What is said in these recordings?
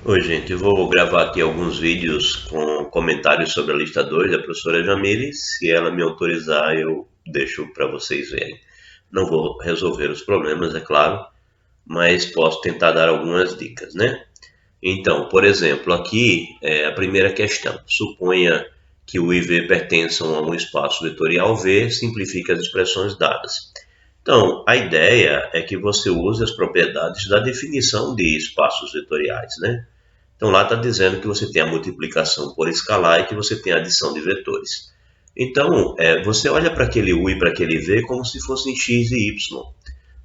Oi, gente, eu vou gravar aqui alguns vídeos com comentários sobre a lista 2 da professora Jamile. Se ela me autorizar, eu deixo para vocês verem. Não vou resolver os problemas, é claro, mas posso tentar dar algumas dicas, né? Então, por exemplo, aqui é a primeira questão. Suponha que o IV pertençam a um espaço vetorial V, simplifique as expressões dadas. Então, a ideia é que você use as propriedades da definição de espaços vetoriais, né? Então lá está dizendo que você tem a multiplicação por escalar e que você tem a adição de vetores. Então, você olha para aquele U e para aquele V como se fossem X e Y.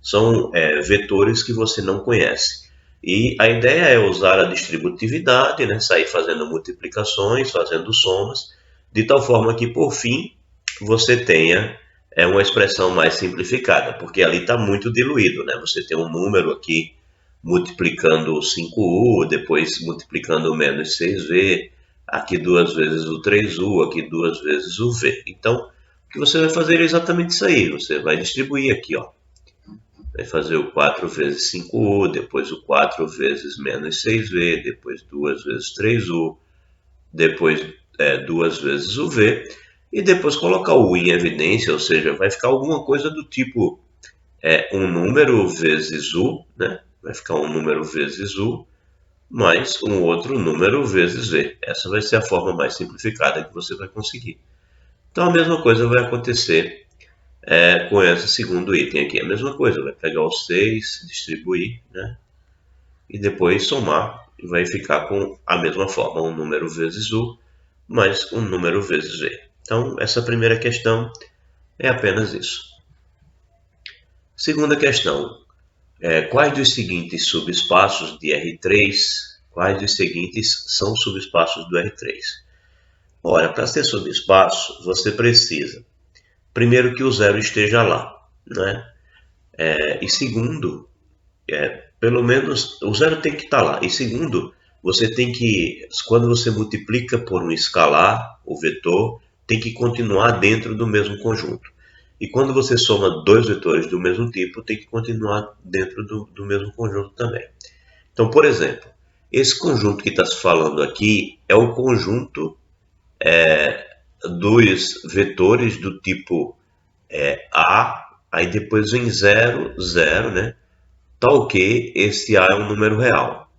São vetores que você não conhece. E a ideia é usar a distributividade, né, sair fazendo multiplicações, fazendo somas, de tal forma que, por fim, você tenha uma expressão mais simplificada, porque ali está muito diluído, né? Você tem um número aqui multiplicando o 5U, depois multiplicando o menos 6V, aqui duas vezes o 3U, aqui duas vezes o V. Então, o que você vai fazer é exatamente isso aí, você vai distribuir aqui, ó. Vai fazer o 4 vezes 5U, depois o 4 vezes menos 6V, depois 2 vezes 3U, depois duas vezes o V, e depois colocar o U em evidência, ou seja, vai ficar alguma coisa do tipo um número vezes U, né? Vai ficar um número vezes U, mais um outro número vezes V. Essa vai ser a forma mais simplificada que você vai conseguir. Então a mesma coisa vai acontecer com esse segundo item aqui. A mesma coisa, vai pegar o 6, distribuir, né? E depois somar, e vai ficar com a mesma forma, um número vezes U, mais um número vezes V. Então essa primeira questão é apenas isso. Segunda questão, quais dos seguintes subespaços de R3, quais dos seguintes são subespaços do R3? Ora, para ser subespaço, você precisa, primeiro, que o zero esteja lá, né? E segundo, pelo menos, o zero tem que estar lá. E segundo, você tem que, quando você multiplica por um escalar, o vetor, tem que continuar dentro do mesmo conjunto. E quando você soma dois vetores do mesmo tipo, tem que continuar dentro do mesmo conjunto também. Então, por exemplo, esse conjunto que está se falando aqui é o conjunto dos vetores do tipo A, aí depois vem 0, 0, né? Tal que esse A é um número real.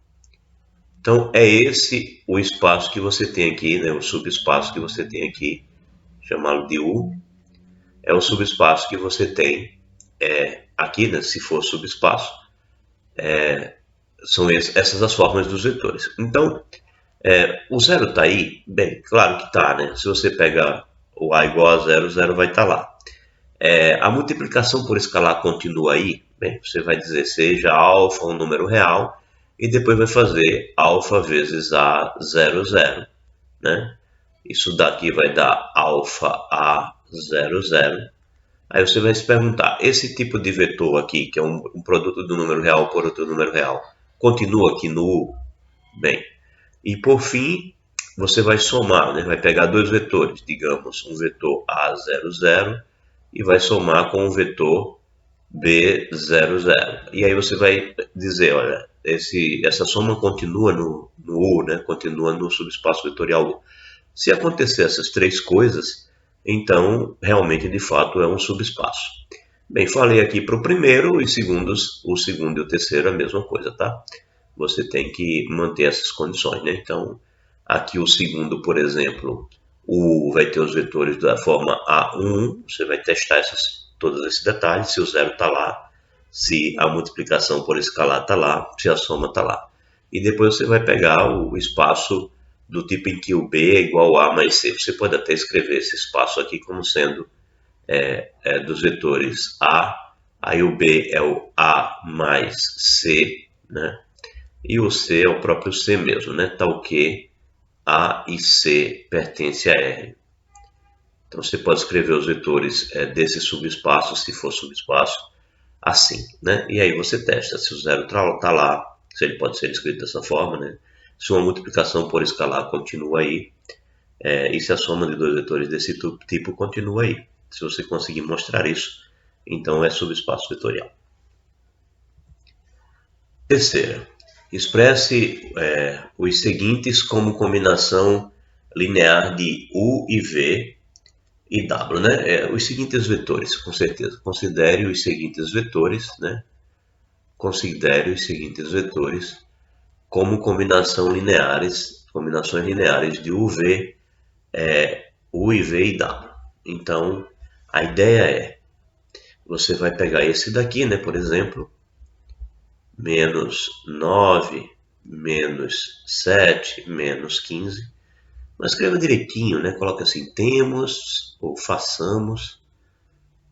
Então, é esse o espaço que você tem aqui, né? O subespaço que você tem aqui, chamado de U, é o subespaço que você tem aqui, né? Se for subespaço, são essas as formas dos vetores. Então, o zero está aí? Bem, claro que está, né? Se você pegar o A igual a zero, o zero vai estar lá. A multiplicação por escalar continua aí? Bem, você vai dizer seja alfa um número real e depois vai fazer alfa vezes A 00, né? Isso daqui vai dar alfa A 00. Aí você vai se perguntar, esse tipo de vetor aqui, que é um produto do número real por outro número real, continua aqui no U? Bem, e por fim, você vai somar, né? Vai pegar dois vetores, digamos, um vetor A00 e vai somar com o vetor B00. E aí você vai dizer, olha, essa soma continua no U, né? Continua no subespaço vetorial U. Se acontecer essas três coisas, então realmente de fato é um subespaço. Bem, falei aqui para o primeiro e o segundo e o terceiro é a mesma coisa, tá? Você tem que manter essas condições, né? Então, aqui o segundo, por exemplo, vai ter os vetores da forma A1, você vai testar todos esses detalhes, se o zero está lá, se a multiplicação por escalar está lá, se a soma está lá. E depois você vai pegar o espaço do tipo em que o B é igual a mais C. Você pode até escrever esse espaço aqui como sendo dos vetores A, aí o B é o A mais C, né? E o C é o próprio C mesmo, né? Tal que A e C pertencem a R. Então você pode escrever os vetores desse subespaço, se for subespaço, assim, né? E aí você testa se o zero está lá, se ele pode ser escrito dessa forma, né? Se uma multiplicação por escalar continua aí, e se a soma de dois vetores desse tipo continua aí. Se você conseguir mostrar isso, então é subespaço vetorial. Terceira, Expresse os seguintes como combinação linear de U e V e W, né? Os seguintes vetores, com certeza. Considere os seguintes vetores, né? Considere os seguintes vetores como combinações lineares de UV, U e V e W. Então, a ideia é, você vai pegar esse daqui, né? Por exemplo, menos 9, menos 7, menos 15. Mas escreva direitinho, né? Coloca assim, temos ou façamos,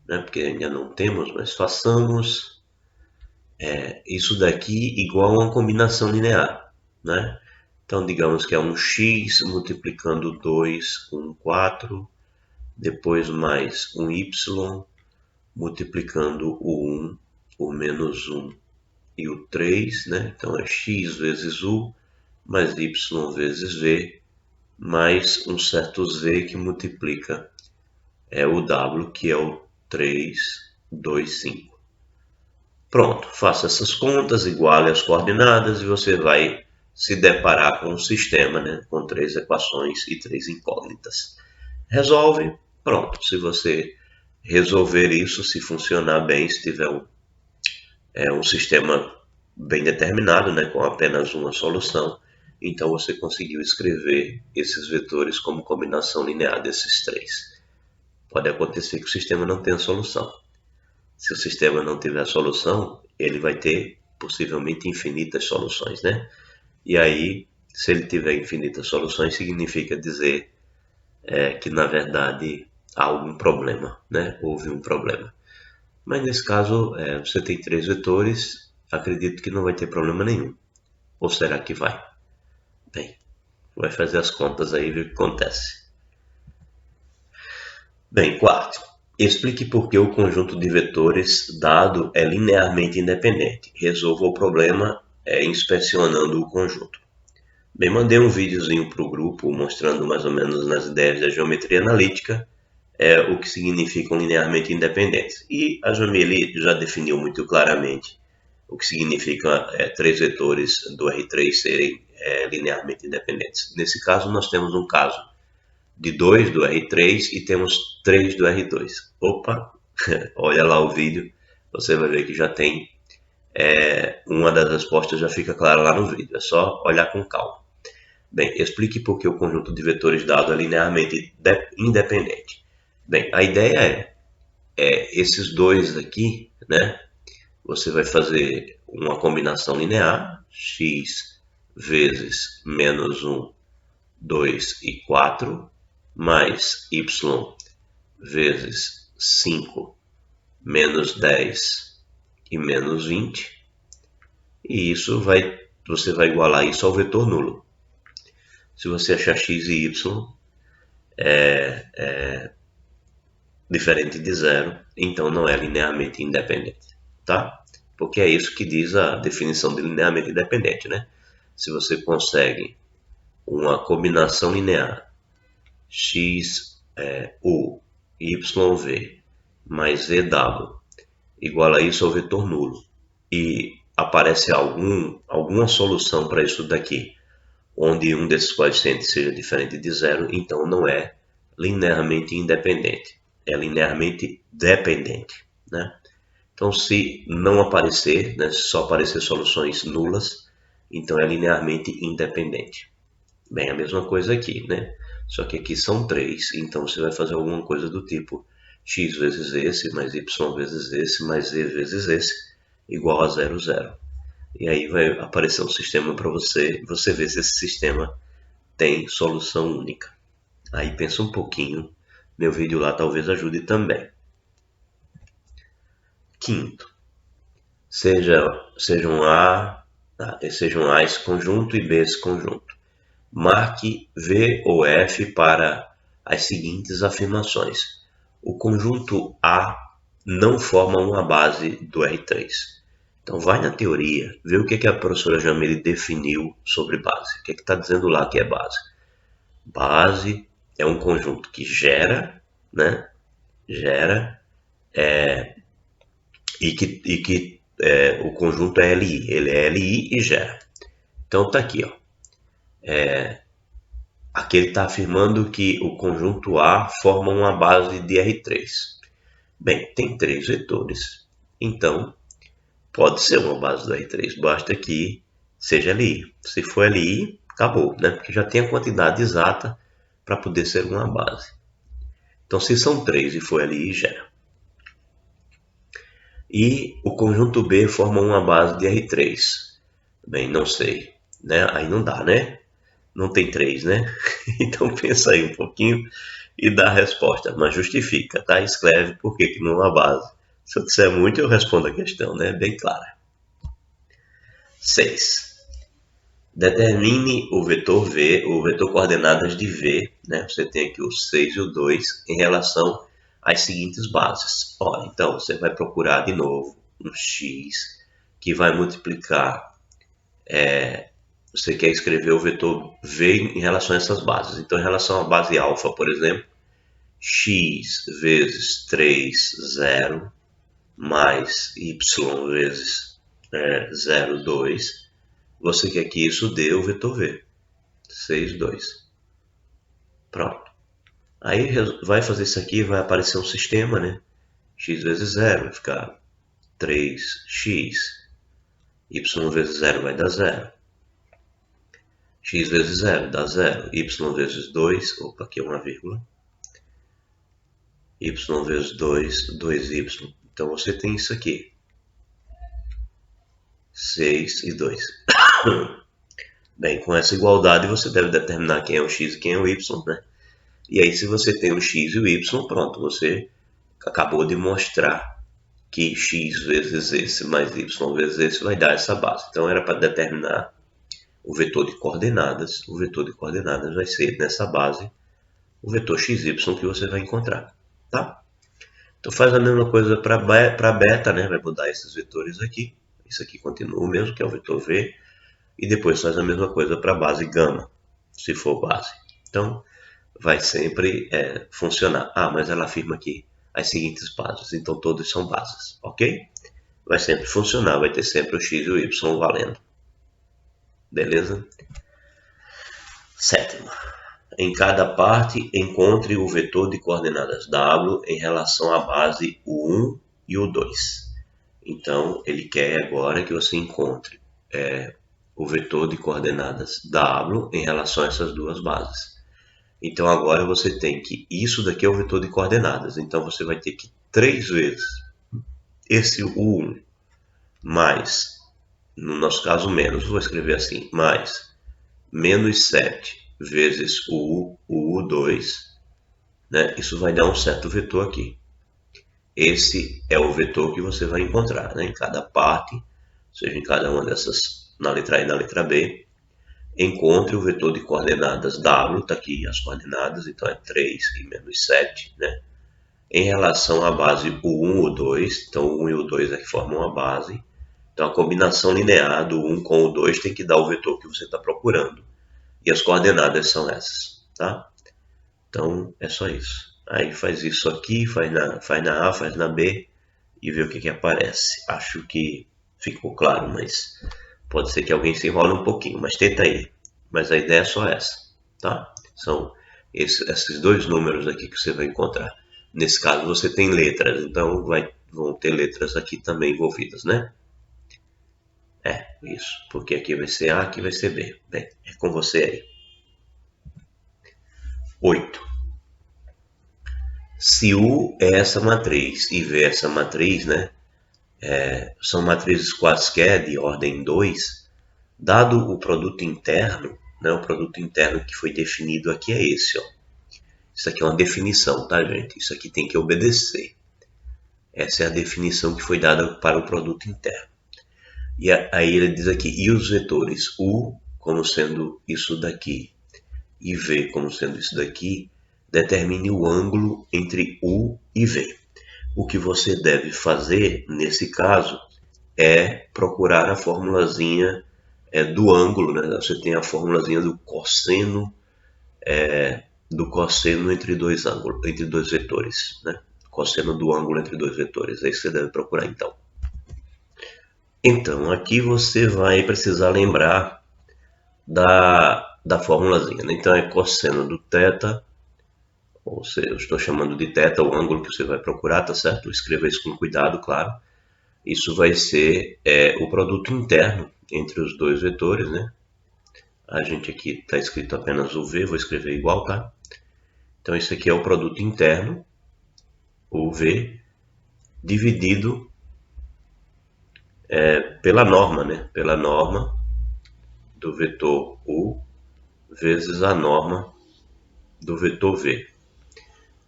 né? Porque ainda não temos, mas façamos isso daqui igual a uma combinação linear, né? Então, digamos que é um x multiplicando 2 com 4, depois mais um y multiplicando o 1, o menos 1 e o 3, né? Então é x vezes u mais y vezes v, mais um certo z que multiplica o w, que é o 3, 2, 5. Pronto, faça essas contas, iguale as coordenadas e você vai se deparar com um sistema, né, com 3 equações e 3 incógnitas. Resolve, pronto. Se você resolver isso, se funcionar bem, se tiver um sistema bem determinado, né, com apenas uma solução, então você conseguiu escrever esses vetores como combinação linear desses três. Pode acontecer que o sistema não tenha solução. Se o sistema não tiver solução, ele vai ter possivelmente infinitas soluções, né? E aí, se ele tiver infinitas soluções, significa dizer que na verdade há algum problema, né? Houve um problema. Mas nesse caso, você tem três vetores, acredito que não vai ter problema nenhum. Ou será que vai? Bem, vai fazer as contas aí e ver o que acontece. Bem, quarto. Explique por que o conjunto de vetores dado é linearmente independente. Resolva o problema inspecionando o conjunto. Bem, mandei um videozinho para o grupo mostrando mais ou menos nas ideias da geometria analítica o que significam linearmente independentes. E a Jamile já definiu muito claramente o que significa três vetores do R3 serem linearmente independentes. Nesse caso, nós temos um caso de 2 do R3 e temos 3 do R2. Opa, olha lá o vídeo, você vai ver que já tem uma das respostas, já fica clara lá no vídeo, é só olhar com calma. Bem, explique por que o conjunto de vetores dado é linearmente independente. Bem, a ideia esses dois aqui, né? Você vai fazer uma combinação linear, x vezes menos 1, 2 e 4, mais y vezes 5, menos 10 e menos 20. E isso você vai igualar isso ao vetor nulo. Se você achar x e y diferente de zero, então não é linearmente independente, tá? Porque é isso que diz a definição de linearmente independente, né? Se você consegue uma combinação linear x u y v mais ew igual a isso ao vetor nulo e aparece alguma solução para isso daqui, onde um desses coeficientes seja diferente de zero, então não é linearmente independente, é linearmente dependente, né? Então, se não aparecer, né, se só aparecer soluções nulas, então é linearmente independente. Bem, a mesma coisa aqui, né? Só que aqui são três, então você vai fazer alguma coisa do tipo x vezes esse, mais y vezes esse, mais z vezes esse, igual a 0, 0. E aí vai aparecer um sistema para você ver se esse sistema tem solução única. Aí pensa um pouquinho, meu vídeo lá talvez ajude também. Quinto, sejam A esse conjunto e B esse conjunto. Marque V ou F para as seguintes afirmações. O conjunto A não forma uma base do R3. Então vai na teoria, vê o que a professora Jamile definiu sobre base. O que está dizendo lá que é base? Base é um conjunto que gera, né? Gera e que o conjunto é LI. Ele é LI e gera. Então tá aqui, ó. Aqui ele está afirmando que o conjunto A forma uma base de R3. Bem, tem 3 vetores, então pode ser uma base do R3, basta que seja LI. Se for LI, acabou, né? Porque já tem a quantidade exata para poder ser uma base. Então, se são 3 e for LI, gera. E o conjunto B forma uma base de R3. Bem, não sei, né? Aí não dá, né? Não tem 3, né? Então pensa aí um pouquinho e dá a resposta, mas justifica, tá? Escreve por que não é uma base. Se eu disser muito, eu respondo a questão, né? Bem clara. 6. Determine o vetor V, o vetor coordenadas de V, né? Você tem aqui o 6 e o 2 em relação às seguintes bases. Olha, então você vai procurar de novo um X que vai multiplicar. Você quer escrever o vetor V em relação a essas bases. Então, em relação à base alfa, por exemplo, x vezes 3, 0, mais y vezes 0, 2. Você quer que isso dê o vetor V. 6, 2. Pronto. Aí vai fazer isso aqui, vai aparecer um sistema, né? X vezes 0 vai ficar 3x. Y vezes 0 vai dar 0. X vezes 0 dá 0. Y vezes 2, opa, aqui é uma vírgula. Y vezes 2, 2y. Então você tem isso aqui. 6 e 2. Bem, com essa igualdade você deve determinar quem é o x e quem é o y, né? E aí se você tem o x e o y, pronto, você acabou de mostrar que x vezes esse mais y vezes esse vai dar essa base. Então era para determinar o vetor de coordenadas. O vetor de coordenadas vai ser nessa base o vetor xy que você vai encontrar, tá? Então faz a mesma coisa para beta, né? Vai mudar esses vetores aqui. Isso aqui continua o mesmo, que é o vetor V. E depois faz a mesma coisa para a base gama, se for base. Então, vai sempre funcionar. Ah, mas ela afirma aqui as seguintes bases. Então, todos são bases, ok? Vai sempre funcionar, vai ter sempre o x e o y valendo. Beleza? 7. Em cada parte, encontre o vetor de coordenadas w em relação à base o 1 e o 2. Então, ele quer agora que você encontre o vetor de coordenadas w em relação a essas duas bases. Então agora você tem que isso daqui é o vetor de coordenadas. Então você vai ter que 3 vezes esse u1 mais, no nosso caso menos, vou escrever assim, mais menos 7 vezes o u2, né? Isso vai dar um certo vetor aqui. Esse é o vetor que você vai encontrar, né? Em cada parte, ou seja, em cada uma dessas, na letra A e na letra B, encontre o vetor de coordenadas w, está aqui as coordenadas, então é 3 e menos 7, né? Em relação à base o 1 e o 2, então o 1 e o 2 é que formam a base, então a combinação linear do 1 com o 2 tem que dar o vetor que você está procurando, e as coordenadas são essas, tá? Então é só isso. Aí faz isso aqui, faz na A, faz na B, e vê o que aparece. Acho que ficou claro, mas pode ser que alguém se enrole um pouquinho, mas tenta aí. Mas a ideia é só essa, tá? São esses dois números aqui que você vai encontrar. Nesse caso você tem letras, então vão ter letras aqui também envolvidas, né? Isso, porque aqui vai ser A, aqui vai ser B. Bem, é com você aí. 8. Se U é essa matriz e V é essa matriz, né? São matrizes quaisquer de ordem 2, dado o produto interno, né, o produto interno que foi definido aqui é esse, ó. Isso aqui é uma definição, tá, gente? Isso aqui tem que obedecer. Essa é a definição que foi dada para o produto interno. E aí ele diz aqui, e os vetores U como sendo isso daqui e V como sendo isso daqui, determine o ângulo entre U e V. O que você deve fazer nesse caso é procurar a formulazinha do ângulo, né? Você tem a formulazinha do cosseno entre dois ângulos, entre dois vetores, né? Cosseno do ângulo entre dois vetores. É isso que você deve procurar então. Então, aqui você vai precisar lembrar da formulazinha, né? Então é cosseno do θ, ou seja, eu estou chamando de θ o ângulo que você vai procurar, tá certo? Escreva isso com cuidado, claro. Isso vai ser o produto interno entre os dois vetores, né? A gente aqui está escrito apenas o V, vou escrever igual, tá? Então isso aqui é o produto interno, o V, dividido pela norma, né? Pela norma do vetor U vezes a norma do vetor V.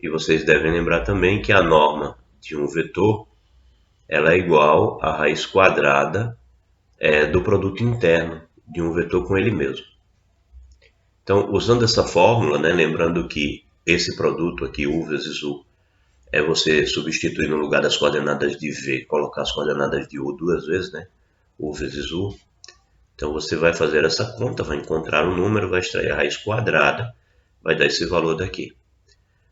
E vocês devem lembrar também que a norma de um vetor ela é igual à raiz quadrada do produto interno de um vetor com ele mesmo. Então, usando essa fórmula, né, lembrando que esse produto aqui, U vezes U, é você substituir no lugar das coordenadas de V, colocar as coordenadas de U duas vezes, né? U vezes U. Então, você vai fazer essa conta, vai encontrar um número, vai extrair a raiz quadrada, vai dar esse valor daqui.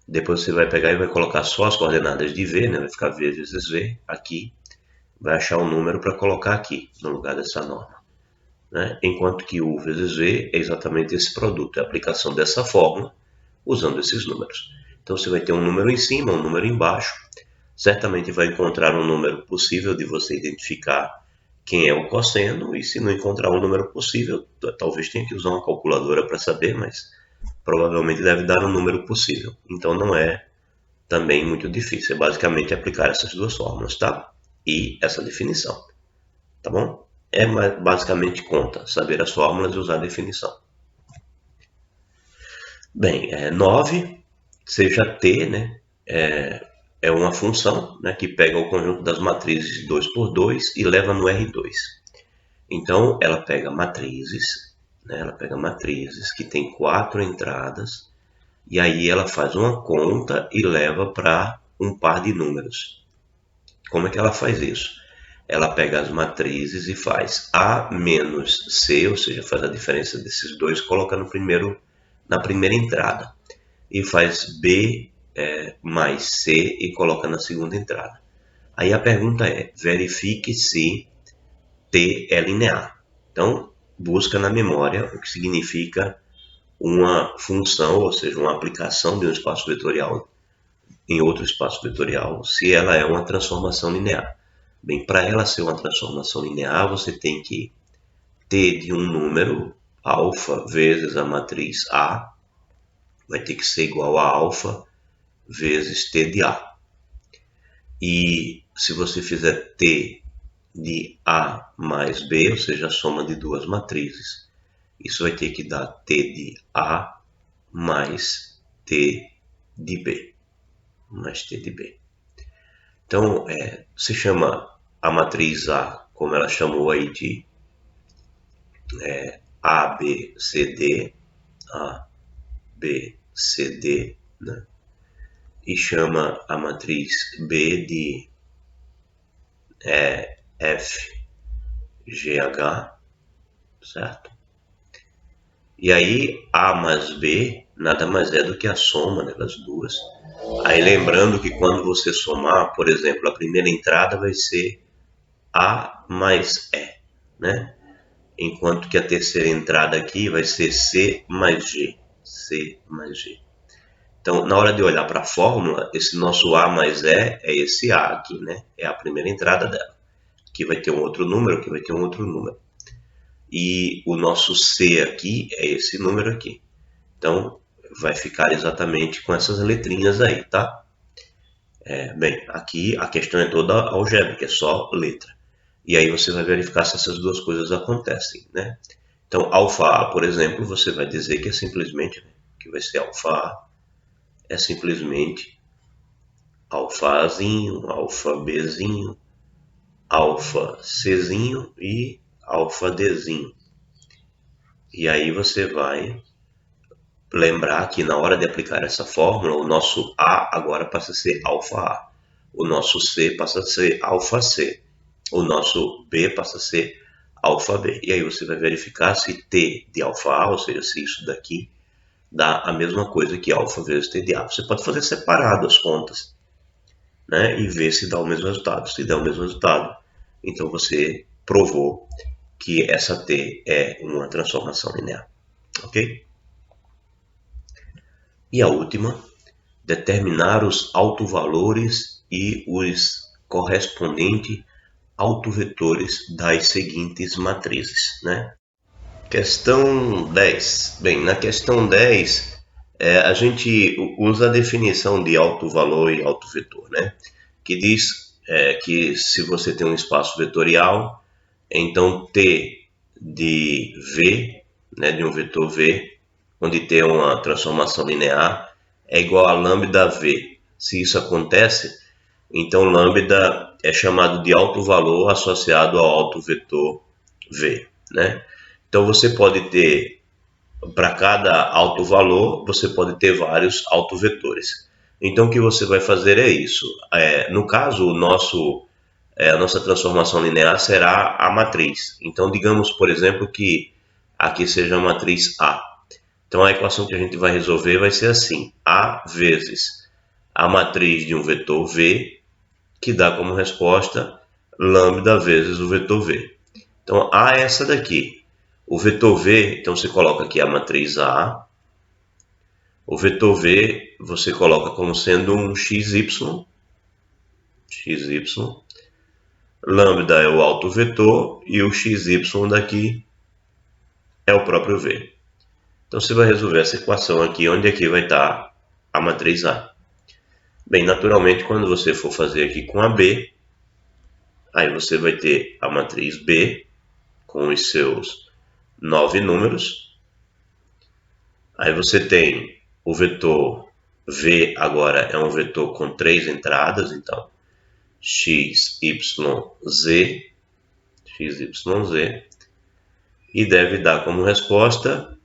Depois você vai pegar e vai colocar só as coordenadas de V, né? Vai ficar V vezes V aqui. Vai achar um número para colocar aqui, no lugar dessa norma. Né? Enquanto que U vezes V é exatamente esse produto, é a aplicação dessa fórmula, usando esses números. Então você vai ter um número em cima, um número embaixo. Certamente vai encontrar um número possível de você identificar quem é o cosseno, e se não encontrar um número possível, talvez tenha que usar uma calculadora para saber, mas provavelmente deve dar um número possível. Então não é também muito difícil, é basicamente aplicar essas duas fórmulas, tá? E essa definição, tá bom? É basicamente conta, saber as fórmulas e usar a definição. Bem, 9, seja t, né? É uma função, né, que pega o conjunto das matrizes 2 por 2 e leva no R2. Então, ela pega matrizes, né, que tem 4 entradas, e aí ela faz uma conta e leva para um par de números. Como é que ela faz isso? Ela pega as matrizes e faz A menos C, ou seja, faz a diferença desses dois, coloca na primeira entrada. E faz B mais C e coloca na segunda entrada. Aí a pergunta é, verifique se T é linear. Então, busca na memória o que significa uma função, ou seja, uma aplicação de um espaço vetorial em outro espaço vetorial, se ela é uma transformação linear. Bem, para ela ser uma transformação linear, você tem que T de um número, alfa vezes a matriz A, vai ter que ser igual a alfa vezes T de A. E se você fizer T de A mais B, ou seja, a soma de duas matrizes, isso vai ter que dar T de A mais T de B. Mais T de B. Então, se chama a matriz A, como ela chamou aí de A, B, C, D, A, B, C, D, né? E chama a matriz B de F, G, H, certo? E aí, A mais B nada mais é do que a soma das duas. Aí lembrando que quando você somar, por exemplo, a primeira entrada vai ser A mais E, né? Enquanto que a terceira entrada aqui vai ser C mais G. C mais G. Então, na hora de olhar para a fórmula, esse nosso A mais E é esse A aqui, né? É a primeira entrada dela. Aqui vai ter um outro número, aqui vai ter um outro número. E o nosso C aqui é esse número aqui. Então, vai ficar exatamente com essas letrinhas aí, tá? Bem, aqui a questão é toda algébrica, é só letra. E aí você vai verificar se essas duas coisas acontecem, né? Então, alfa A, por exemplo, você vai dizer que é simplesmente, que vai ser alfa A, é simplesmente alfa Azinho, alfa Bzinho, alfa Czinho e alfa Dzinho. E aí você vai lembrar que na hora de aplicar essa fórmula, o nosso A agora passa a ser alfa A, o nosso C passa a ser alfa C, o nosso B passa a ser alfa B. E aí você vai verificar se T de alfa A, ou seja, se isso daqui dá a mesma coisa que alfa vezes T de A. Você pode fazer separado as contas, né, e ver se dá o mesmo resultado. Se dá o mesmo resultado, então você provou que essa T é uma transformação linear, ok? E a última, determinar os autovalores e os correspondentes autovetores das seguintes matrizes, né? Questão 10. Bem, na questão 10, a gente usa a definição de autovalor e autovetor, né? Que diz que se você tem um espaço vetorial, então T de V, né, de um vetor V, onde tem uma transformação linear, é igual a lambda V. Se isso acontece, então lambda é chamado de autovalor associado ao autovetor V, né? Então você pode ter, para cada autovalor, você pode ter vários autovetores. Então o que você vai fazer é isso. No caso, a nossa transformação linear será a matriz. Então digamos, por exemplo, que aqui seja a matriz A. Então a equação que a gente vai resolver vai ser assim: A vezes a matriz de um vetor V, que dá como resposta lambda vezes o vetor V. Então A é essa daqui. O vetor V, então você coloca aqui a matriz A. O vetor V você coloca como sendo um XY. Lambda é o autovetor e o XY daqui é o próprio V. Então você vai resolver essa equação aqui, onde aqui vai estar a matriz A. Bem, naturalmente, quando você for fazer aqui com a B, aí você vai ter a matriz B com os seus 9 números. Aí você tem o vetor V, agora é um vetor com 3 entradas, então x, y, z, e deve dar como resposta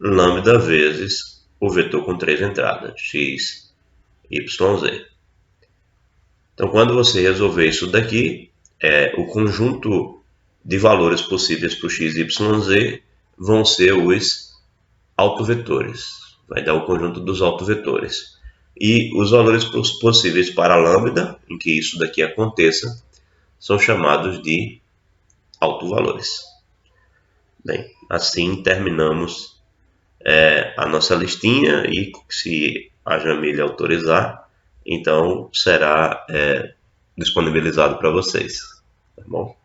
lambda vezes o vetor com 3 entradas, x, y, z. Então, quando você resolver isso daqui, o conjunto de valores possíveis para o x, y, z vão ser os autovetores. Vai dar o conjunto dos autovetores. E os valores possíveis para lambda, em que isso daqui aconteça, são chamados de autovalores. Bem, assim terminamos a nossa listinha e, se a Jamília autorizar, então será disponibilizado para vocês. Tá bom?